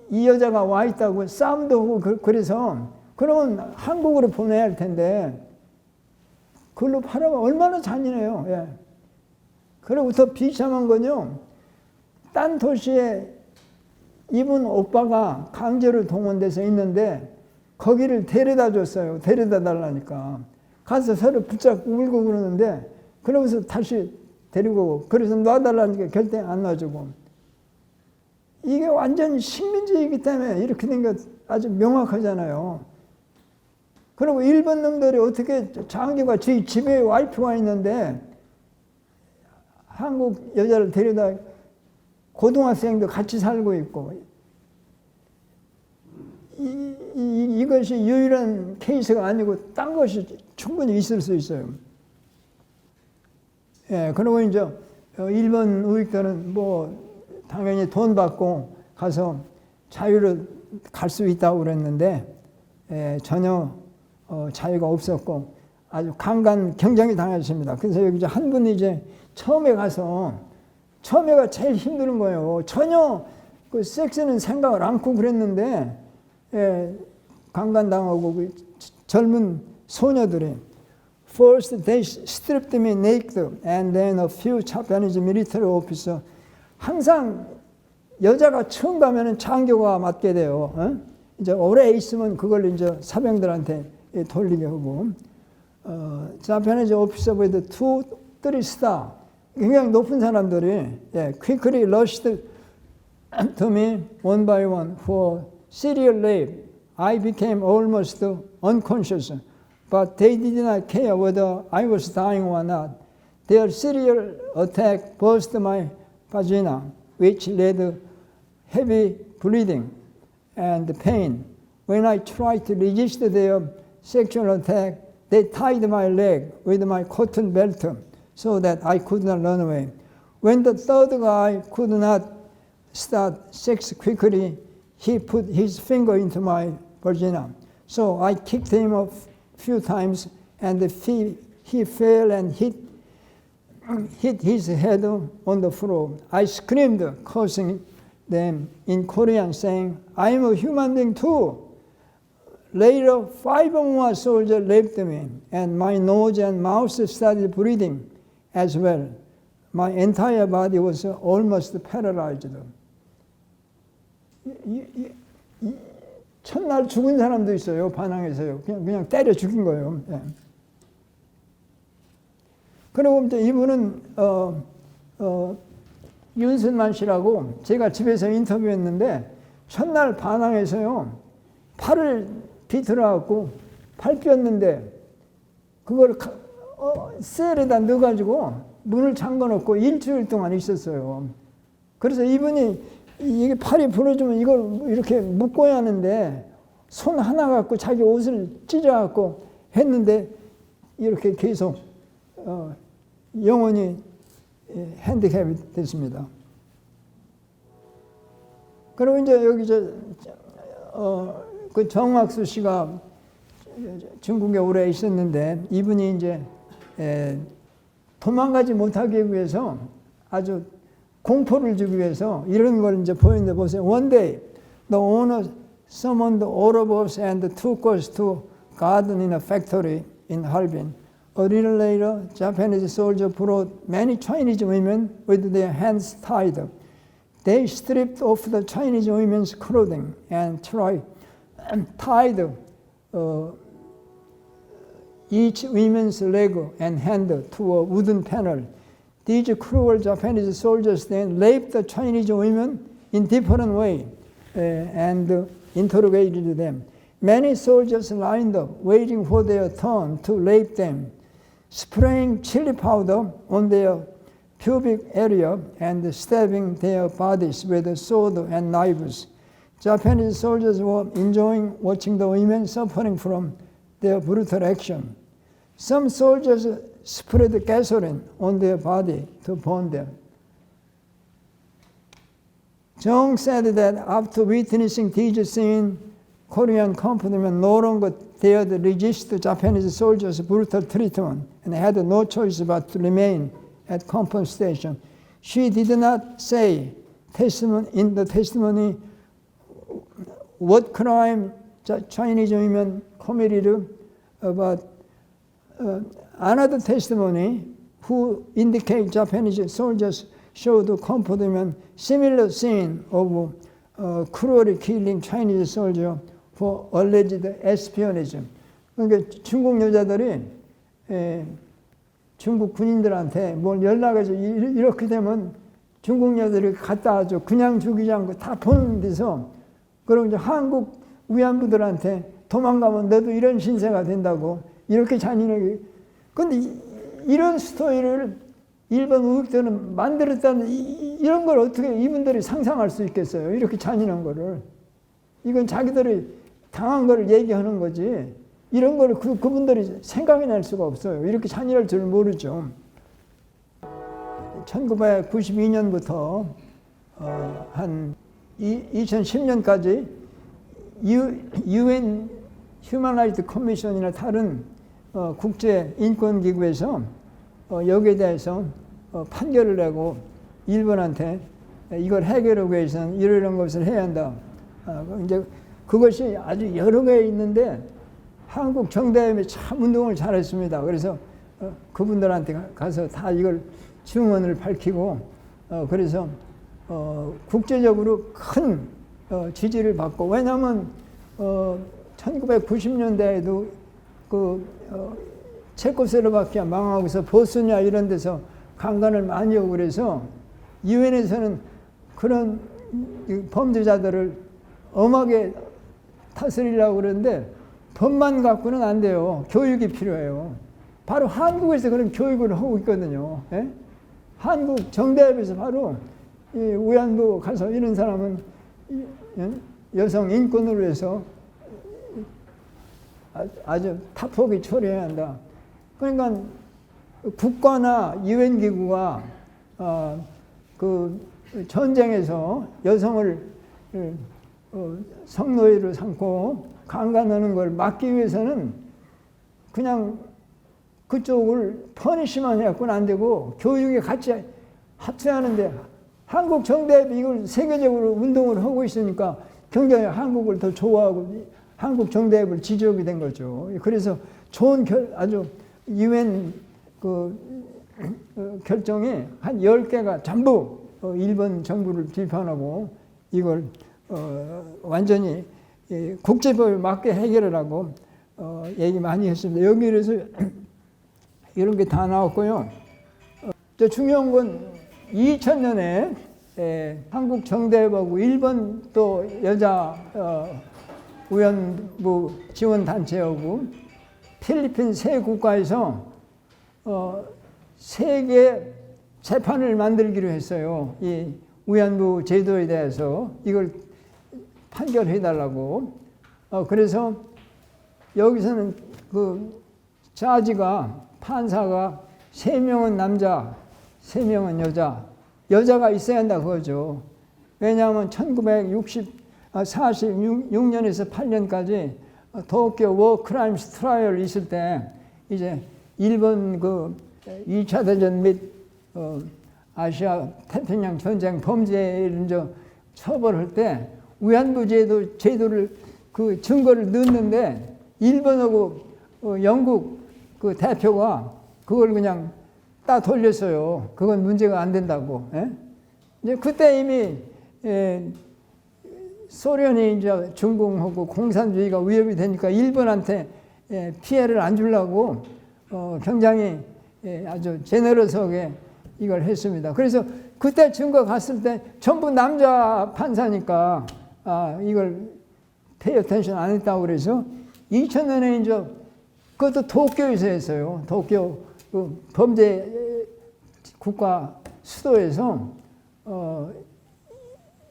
이 여자가 와 있다고 싸움도 하고 그래서 그러면 한국으로 보내야 할 텐데 그걸로 팔아가 얼마나 잔인해요. 예. 그리고 더 비참한 건요. 딴 도시에 이분 오빠가 강제로 동원돼서 있는데 거기를 데려다 줬어요. 데려다 달라니까. 가서 서로 붙잡고 울고 그러는데 그러면서 다시 데리고 오고 그래서 놔달라니까 결대 안 놔주고 이게 완전히 식민지이기 때문에 이렇게 된 게 아주 명확하잖아요. 그리고 일본 놈들이 어떻게 장교가 저희 집에 와이프가 있는데 한국 여자를 데려다 고등학생도 같이 살고 있고 이것이 유일한 케이스가 아니고 딴 것이 충분히 있을 수 있어요. 예, 그리고 이제 일본 우익들은 뭐 당연히 돈 받고 가서 자유로 갈 수 있다고 그랬는데 전혀 자유가 없었고 아주 강간 경쟁이 당했습니다. 그래서 여기 이제 한 분이 이제 처음에가 제일 힘든 거예요. 전혀 그 섹스는 생각을 않고 그랬는데 강간당하고 그 젊은 소녀들이 First they stripped me naked and then a few Japanese military officers. 항상 여자가 처음 가면은 장교가 맡게 돼요. 이제 오래 있으면 그걸 이제 사병들한테 돌리게 하고. Japanese officer with 2, 3 star. 굉장히 높은 사람들이 quickly rushed to me one by one for serial rape. I became almost unconscious. But they did not care whether I was dying or not. Their serial attack burst my vagina, which led heavy bleeding and pain. When I tried to resist their sexual attack, they tied my leg with my cotton belt so that I could not run away. When the third guy could not start sex quickly, he put his finger into my vagina. So I kicked him a few times, and he fell and hit his head on the floor. I screamed, cursing them in Korean, saying, I am a human being too. Later, 5 more soldiers raped me, and my nose and mouth started bleeding as well. My entire body was almost paralyzed. 첫날 죽은 사람도 있어요. 반항에서요. 그냥 때려 죽인 거예요. 예. 그리고 이제 이분은 윤순만 씨라고 제가 집에서 인터뷰했는데 첫날 반항에서요. 팔을 비틀어갖고 팔 뼈였는데 그걸 셀에다 넣어가지고 문을 잠궈놓고 일주일 동안 있었어요. 그래서 이분이 이게 팔이 부러지면 이걸 이렇게 묶어야 하는데 손 하나 갖고 자기 옷을 찢어갖고 했는데 이렇게 계속 영원히 핸디캡이 됐습니다. 그리고 이제 여기 그 정학수 씨가 중국에 오래 있었는데 이분이 이제 도망가지 못하기 위해서 아주 공포를 주기 위해서 이런 걸 이제 보이는데 보세요. One day, the owner summoned all of us and took us to garden in a factory in Harbin. A little later, Japanese soldiers brought many Chinese women with their hands tied, They stripped off the Chinese women's clothing and tied each woman's leg and hand to a wooden panel. These cruel Japanese soldiers then raped the Chinese women in different ways and interrogated them. Many soldiers lined up, waiting for their turn to rape them, spraying chili powder on their pubic area and stabbing their bodies with swords and knives. Japanese soldiers were enjoying watching the women suffering from their brutal action. Some soldiers spread gasoline on their body to burn them. Jung said that after witnessing these scenes, Korean companies no longer dared resist the Japanese soldiers' brutal treatment and had no choice but to remain at company station. She did not say in the testimony what crime Chinese women committed, but another testimony who indicate Japanese soldiers showed company similar scene of cruelly killing Chinese soldier for alleged espionage. 그러니까 중국 여자들이 중국 군인들한테 뭘 연락해서 이렇게 되면 중국 여자들이 갖다 와줘. 그냥 죽이지 않고 다 보는 데서 그럼 이제 한국 위안부들한테 도망가면 너도 이런 신세가 된다고 이렇게 잔인하게. 근데 이런 스토리를 일본 우익들은 만들었다는 이런 걸 어떻게 이분들이 상상할 수 있겠어요? 이렇게 잔인한 거를. 이건 자기들이 당한 거를 얘기하는 거지. 이런 거를 그분들이 생각이 날 수가 없어요. 이렇게 잔인할 줄 모르죠. 1992년부터 한 2010년까지 UN 휴먼 라이트 커미션이나 다른 국제 인권 기구에서 여기에 대해서 판결을 내고 일본한테 이걸 해결하기 위해서는 이런 것을 해야 한다. 이제 그것이 아주 여러 개 있는데 한국 정대협이 참 운동을 잘했습니다. 그래서 그분들한테 가서 다 이걸 증언을 밝히고 그래서 국제적으로 큰 지지를 받고, 왜냐하면 1990년대에도 그 체코슬로바키아 망하고서 보스니아 이런 데서 강간을 많이 하고 그래서 유엔에서는 그런 범죄자들을 엄하게 다스리려고 그러는데 법만 갖고는 안 돼요. 교육이 필요해요. 바로 한국에서 그런 교육을 하고 있거든요. 예? 한국 정대협에서 바로 이 위안부 가서 이런 사람은 여성 인권을 위해서 아주 타폭이 처리해야 한다. 그러니까 국가나 유엔 기구가 그 전쟁에서 여성을 성노예로 삼고 강간하는 걸 막기 위해서는 그냥 그쪽을 퍼니시만 해갖고는 안 되고 교육에 같이 합세하는데, 한국 정대협이 이걸 세계적으로 운동을 하고 있으니까 굉장히 한국을 더 좋아하고 한국 정대협을 지지하게 된 거죠. 그래서 좋은 아주 유엔 결정이 한 10개가 전부 일본 정부를 비판하고 이걸 완전히 국제법에 맞게 해결을 하고 얘기 많이 했습니다. 여기 그래서 이런 게 다 나왔고요. 중요한 건 2000년에 한국 정대협하고 일본 또 여자 위안부 지원 단체하고 필리핀 세 국가에서 세계 재판을 만들기로 했어요. 이 위안부 제도에 대해서 이걸 판결해달라고. 그래서 여기서는 그 자지가 판사가 3명은 남자, 3명은 여자, 여자가 있어야 한다 그거죠. 왜냐하면 1946년에서 8년까지 도쿄 워 크라임스 트라이얼 있을 때 이제 일본 그 2차 대전 및 아시아 태평양 전쟁 범죄를 이제 처벌할 때 위안부 제도를 그 증거를 넣는데 일본하고 영국 그 대표가 그걸 그냥 따 돌렸어요. 그건 문제가 안 된다고. 예? 이제 그때 이미 소련이 이제 중공하고 공산주의가 위협이 되니까 일본한테 피해를 안 주려고 굉장히 아주 제너러스하게 이걸 했습니다. 그래서 그때 증거 갔을 때 전부 남자 판사니까 이걸 페이 어텐션 안 했다고 그래서 2000년에 이제 그것도 도쿄에서 했어요. 도쿄 그 범죄 국가 수도에서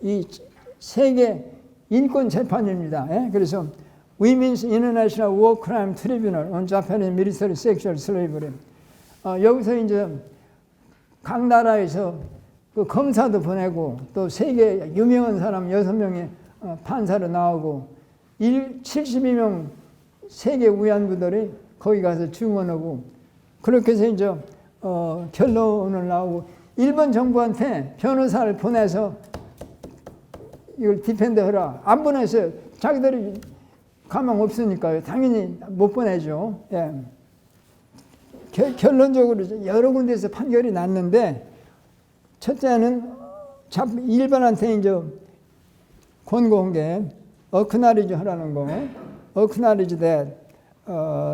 이 세계 인권 재판입니다. 예? 그래서 Women's International War Crime Tribunal on Japanese Military Sexual Slavery. 여기서 이제 각 나라에서 그 검사도 보내고 또 세계 유명한 사람 6명의 판사로 나오고 72명 세계 위안부들이 거기 가서 증언하고 그렇게 해서 이제 결론을 나오고 일본 정부한테 변호사를 보내서 이걸 디펜드하라. 안 보내서 자기들이 가망 없으니까요. 당연히 못 보내죠. 예. 결론적으로 여러 군데에서 판결이 났는데 첫째는 일본한테 이제 권고한 게 acknowledge 하라는 거. acknowledge that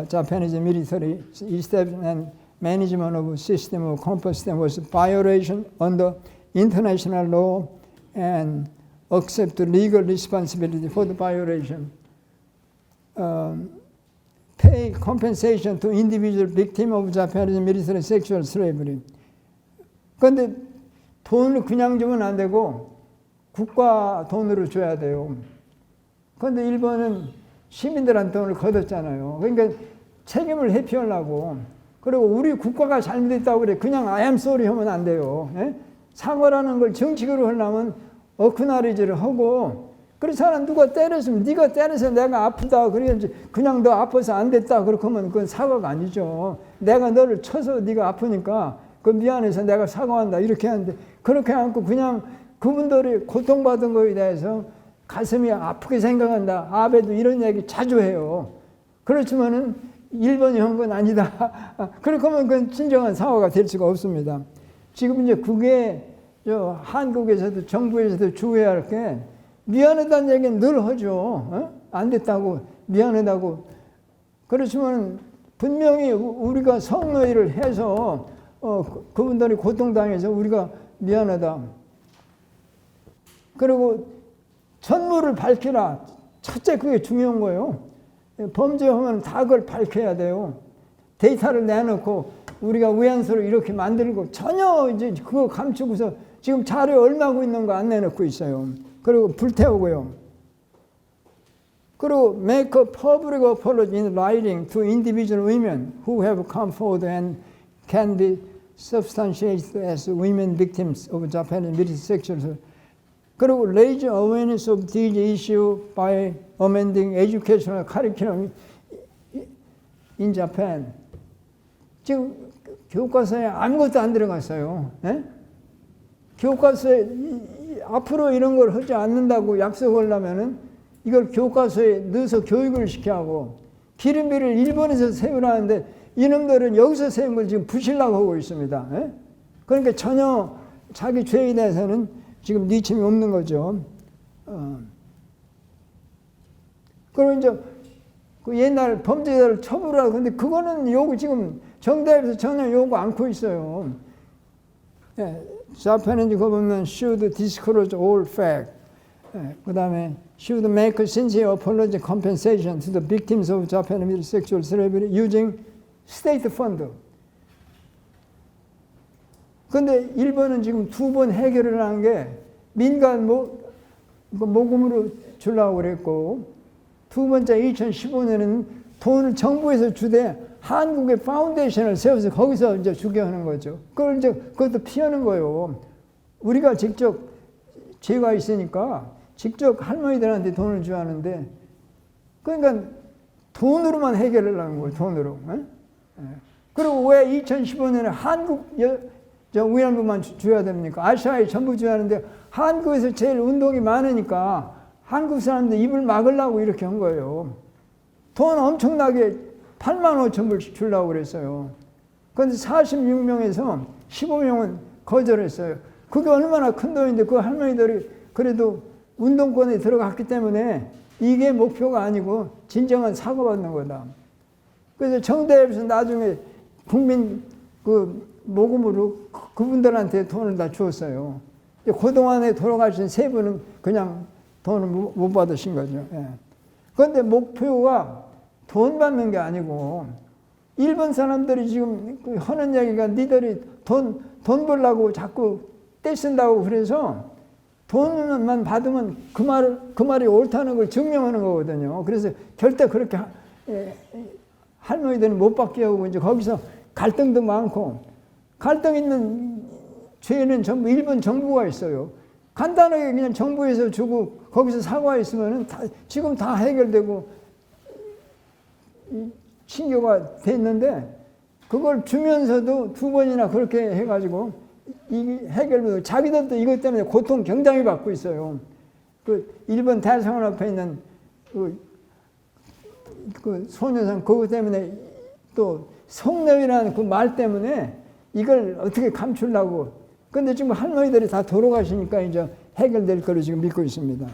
Japanese military establishment and management of system of compensation was violation under international law and accept legal responsibility for the violation. Pay compensation to individual victim of Japanese military sexual slavery. 그런데 돈을 그냥 주면 안 되고 국가 돈으로 줘야 돼요. 그런데 일본은 시민들한테 돈을 걷었잖아요. 그러니까 책임을 회피하려고. 그리고 우리 국가가 잘못했다고 그래. 그냥 I am sorry 하면 안 돼요. 예? 사과라는 걸 정식으로 하려면 어크나리지를 하고 그래서 사람 누가 때렸으면 네가 때려서 내가 아프다 그래야지 그냥 너 아파서 안 됐다 그렇게 하면 그건 사과가 아니죠. 내가 너를 쳐서 네가 아프니까 그 미안해서 내가 사과한다 이렇게 하는데 그렇게 않고 그냥 그분들이 고통받은 거에 대해서 가슴이 아프게 생각한다. 아베도 이런 얘기 자주 해요. 그렇지만은 일본이 한 건 아니다. 그렇게 하면 그건 진정한 사과가 될 수가 없습니다. 지금 이제 그게 한국에서도 정부에서도 주의해야 할 게 미안하다는 얘기는 늘 하죠. 안 됐다고 미안하다고. 그렇지만 분명히 우리가 성노예를 해서 그분들이 고통당해서 우리가 미안하다. 그리고 전모를 밝히라. 첫째 그게 중요한 거예요. 범죄하면 다 그걸 밝혀야 돼요. 데이터를 내놓고 우리가 위안소를 이렇게 만들고 전혀 이제 그거 감추고서 지금 자료 얼마고 있는 거 안 내놓고 있어요. 그리고 불태우고요. 그리고 make a public apology in writing to individual women who have come forward and can be substantiated as women victims of Japanese military sexual. 그리고 raise awareness of these issues by amending educational curriculum in Japan. 지금 교과서에 아무것도 안 들어갔어요. 네? 교과서에 앞으로 이런 걸 하지 않는다고 약속하려면은 이걸 교과서에 넣어서 교육을 시켜야 하고 기름비를 일본에서 세우라는데 이놈들은 여기서 세운 걸 지금 부실라고 하고 있습니다. 네? 그러니까 전혀 자기 죄에 대해서는 지금 니침이 없는 거죠. 그리고 이제 그 옛날 범죄자를 처벌하고 근데 그거는 요구 지금 정답에서 전혀 요구 않고 있어요. 예, Japanese government should disclose all facts. 예, 그 다음에 should make a sincere apology compensation to the victims of Japanese sexual slavery using state fund. 근데 일본은 지금 2번 해결을 한 게 민간 모금으로 주려고 그랬고 두 번째 2015년에는 돈을 정부에서 주되 한국의 파운데이션을 세워서 거기서 이제 주게 하는 거죠. 그걸 이제 그것도 피하는 거예요. 우리가 직접 죄가 있으니까 직접 할머니들한테 돈을 줘야 하는데 그러니까 돈으로만 해결을 하는 거예요. 돈으로. 그리고 왜 2015년에 한국 위안부만 줘야 됩니까? 아시아에 전부 줘야 하는데 한국에서 제일 운동이 많으니까 한국 사람들 입을 막으려고 이렇게 한 거예요. 돈 엄청나게 8만 5천 불 주려고 그랬어요. 그런데 46명에서 15명은 거절했어요. 그게 얼마나 큰 돈인데 그 할머니들이 그래도 운동권에 들어갔기 때문에 이게 목표가 아니고 진정한 사고받는 거다. 그래서 정대에서 나중에 국민 그 모금으로 그분들한테 돈을 다 주었어요. 그동안에 돌아가신 세 분은 그냥 돈을 못 받으신 거죠. 그런데 목표가 돈 받는 게 아니고 일본 사람들이 지금 하는 얘기가 니들이 돈 벌려고 자꾸 떼쓴다고 그래서 돈만 받으면 그 말이 옳다는 걸 증명하는 거거든요. 그래서 절대 그렇게 할머니들은 못 받게 하고 이제 거기서 갈등도 많고 갈등 있는 죄는 전부 일본 정부가 있어요. 간단하게 그냥 정부에서 주고 거기서 사과했으면 지금 다 해결되고 신고가 됐는데 그걸 주면서도 두 번이나 그렇게 해가지고 이 해결도 자기들도 이것 때문에 고통 굉장히 받고 있어요. 그 일본 대사관 앞에 있는 그 소녀상 그것 때문에 또 성노예라는 그 말 때문에 이걸 어떻게 감추려고. 근데 지금 할머니들이 다 돌아가시니까 이제 해결될 거로 지금 믿고 있습니다.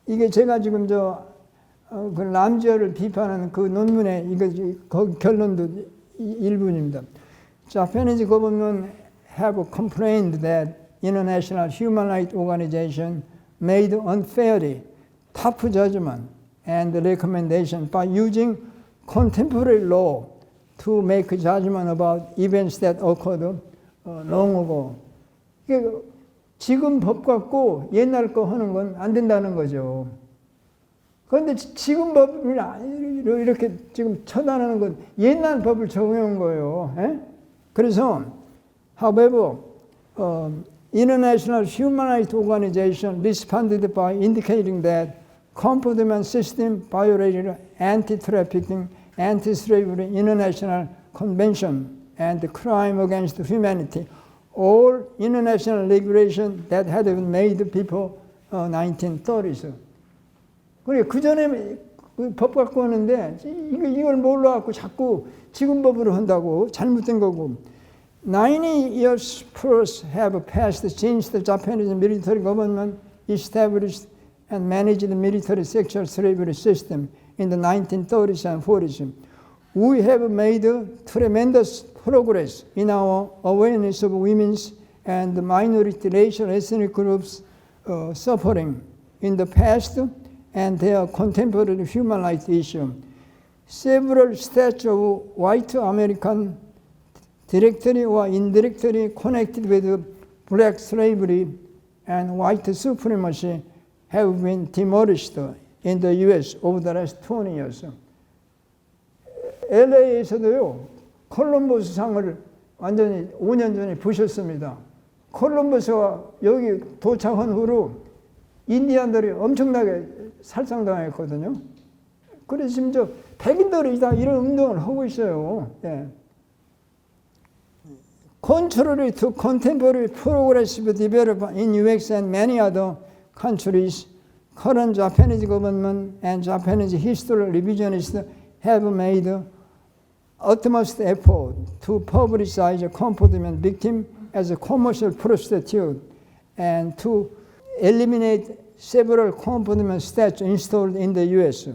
이게 제가 지금 그 남자를 비판하는 그 논문에 그 결론도 일부입니다. Japanese government have complained that international human rights organization made unfairly tough judgment and recommendation by using contemporary law to make judgment about events that occurred long ago. 지금 법 갖고 옛날 거 하는 건 안 된다는 거죠. 그런데 지금 법을 이렇게 지금 처단하는 건 옛날 법을 적용한 거예요. 그래서, however, International Human Rights Organization responded by indicating that confinement system violated anti-trafficking, anti-slavery international convention and crime against humanity, all international regulations that had been made before 1930s. 그래 그 전에 법 갖고 오는데 이걸 몰라갖고 자꾸 지금 법으로 한다고 잘못된 거고. 90 years plus have passed since the Japanese military government established and managed the military sexual slavery system in the 1930s and 40s. We have made tremendous progress in our awareness of women's and minority racial ethnic groups suffering in the past and their contemporary human rights issue. Several states of white American directly or indirectly connected with black slavery and white supremacy have been demolished in the US over the last 20 years. LA에서도요, 콜럼버스 상을 완전히 5년 전에 부셨습니다. 콜럼버스가 여기 도착한 후로 인디안들이 엄청나게 살상당했거든요. 그래서 지금 백인들이 다 이런 운동을 하고 있어요. Contrary to contemporary progressive development in US and many other countries, current Japanese government and Japanese history revisionists have made utmost effort to publicize a confinement victim as a commercial prostitute and to eliminate several confinement statutes installed in the US.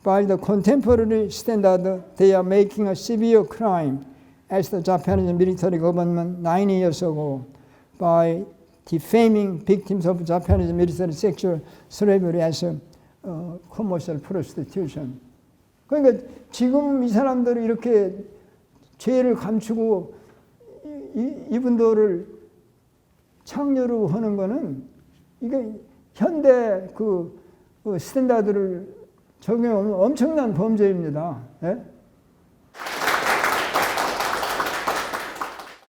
By the contemporary standard, they are making a severe crime as the Japanese military government 90 years ago by defaming victims of Japanese military sexual slavery as commercial prostitution. 그러니까 지금 이 사람들이 이렇게 죄를 감추고 이분들을 창녀로 하는 거는 이게 현대 그 스탠다드를 적용하면 엄청난 범죄입니다.